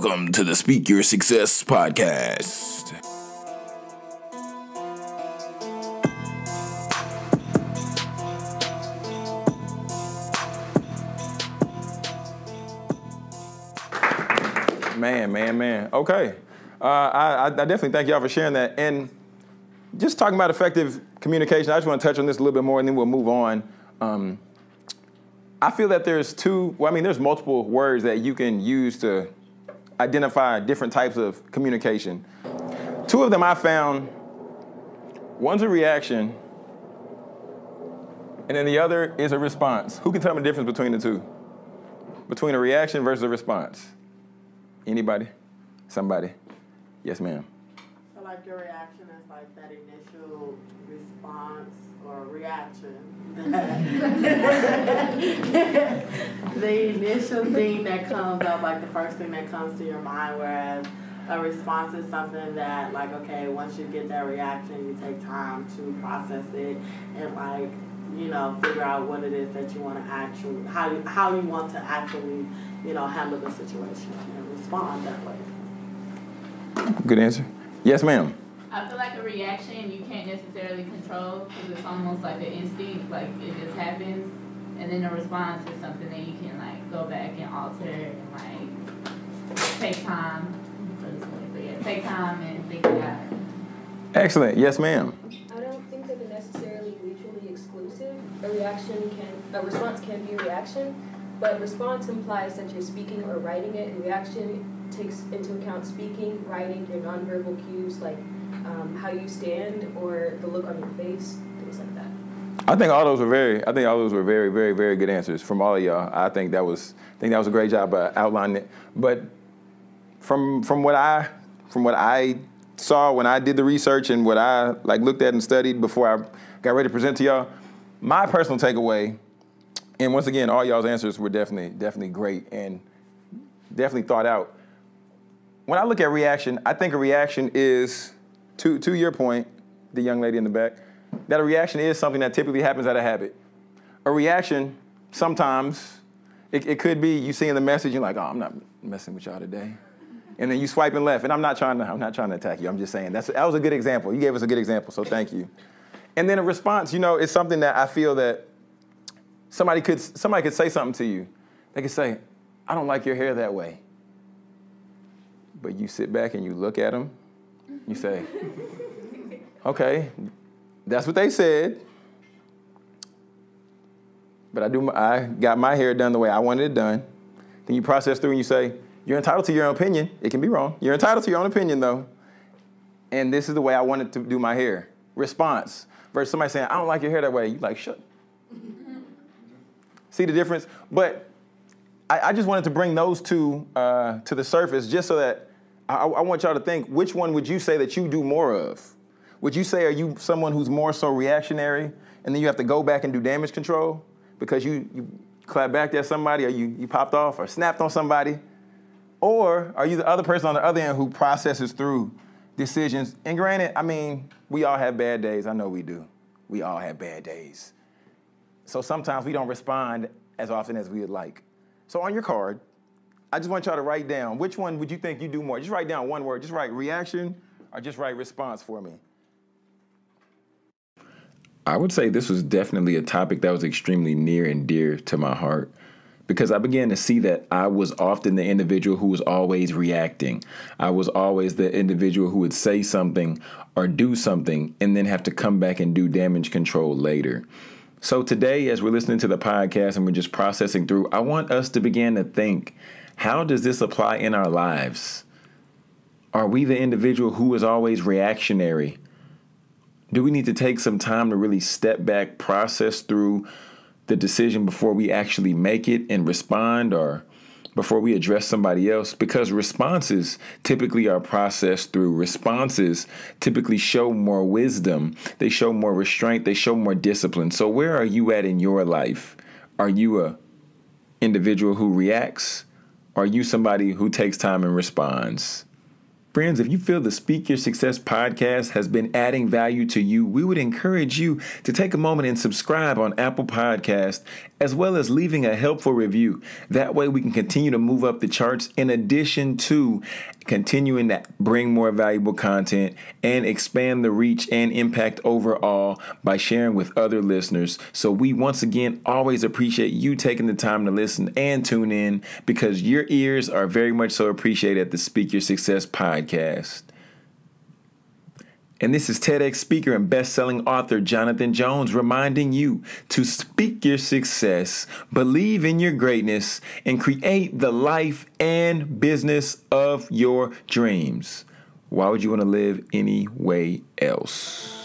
Welcome to the Speak Your Success podcast. Man. Okay. I definitely thank y'all for sharing that. And just talking about effective communication, I just want to touch on this a little bit more and then we'll move on. I feel that there's multiple words that you can use to identify different types of communication. Two of them I found, one's a reaction, and then the other is a response. Who can tell me the difference between the two? Between a reaction versus a response? Anybody? Somebody? Yes, ma'am. So like your reaction is like that initial response or reaction. The initial thing that comes up, like the first thing that comes to your mind, whereas a response is something that, like, okay, once you get that reaction, you take time to process it and, like, you know, figure out what it is that you want to actually, how you want to actually, you know, handle the situation and respond that way. Good answer. Yes, ma'am. I feel like a reaction you can't necessarily control because it's almost like an instinct, like it just happens. And then a response is something that you can like go back and alter and like take time. Take time and think about it. Excellent. Yes, ma'am. I don't think that they're necessarily mutually exclusive. A response can be a reaction, but response implies that you're speaking or writing it, and reaction takes into account speaking, writing, your nonverbal cues, like how you stand or the look on your face, things like that. I think all those were very, very, very good answers from all of y'all. I think that was a great job outlining it. But from what I saw when I did the research and what I looked at and studied before I got ready to present to y'all, my personal takeaway, and once again, all y'all's answers were definitely great and definitely thought out. When I look at reaction, I think a reaction is, to your point, the young lady in the back, that a reaction is something that typically happens out of habit. A reaction, sometimes, it could be you seeing the message, you're like, oh, I'm not messing with y'all today. And then you swiping left, and I'm not trying to attack you. I'm just saying, that was a good example. You gave us a good example, so thank you. And then a response, it's something that I feel that somebody could say something to you. They could say, I don't like your hair that way. But you sit back and you look at them, you say, okay, that's what they said. But I got my hair done the way I wanted it done. Then you process through and you say, you're entitled to your own opinion. It can be wrong. You're entitled to your own opinion, though. And this is the way I wanted to do my hair. Response versus somebody saying, I don't like your hair that way. You like, shut. See the difference? But I just wanted to bring those two to the surface just so that I want y'all to think, which one would you say that you do more of? Would you say, are you someone who's more so reactionary and then you have to go back and do damage control because you clap back at somebody or you popped off or snapped on somebody? Or are you the other person on the other end who processes through decisions? And granted, we all have bad days. I know we do. We all have bad days. So sometimes we don't respond as often as we would like. So on your card, I just want y'all to write down, which one would you think you do more? Just write down one word. Just write reaction or just write response for me. I would say this was definitely a topic that was extremely near and dear to my heart because I began to see that I was often the individual who was always reacting. I was always the individual who would say something or do something and then have to come back and do damage control later. So today, as we're listening to the podcast and we're just processing through, I want us to begin to think, how does this apply in our lives? Are we the individual who is always reactionary? Do we need to take some time to really step back, process through the decision before we actually make it and respond or before we address somebody else? Because responses typically are processed through. Responses typically show more wisdom. They show more restraint. They show more discipline. So where are you at in your life? Are you a individual who reacts? Or are you somebody who takes time and responds? Friends, if you feel the Speak Your Success podcast has been adding value to you, we would encourage you to take a moment and subscribe on Apple Podcasts, as well as leaving a helpful review. That way we can continue to move up the charts, in addition to continuing to bring more valuable content and expand the reach and impact overall by sharing with other listeners. So we once again always appreciate you taking the time to listen and tune in, because your ears are very much so appreciated at the Speak Your Success podcast. And this is TEDx speaker and best-selling author Jonathan Jones reminding you to speak your success, believe in your greatness, and create the life and business of your dreams. Why would you want to live any way else?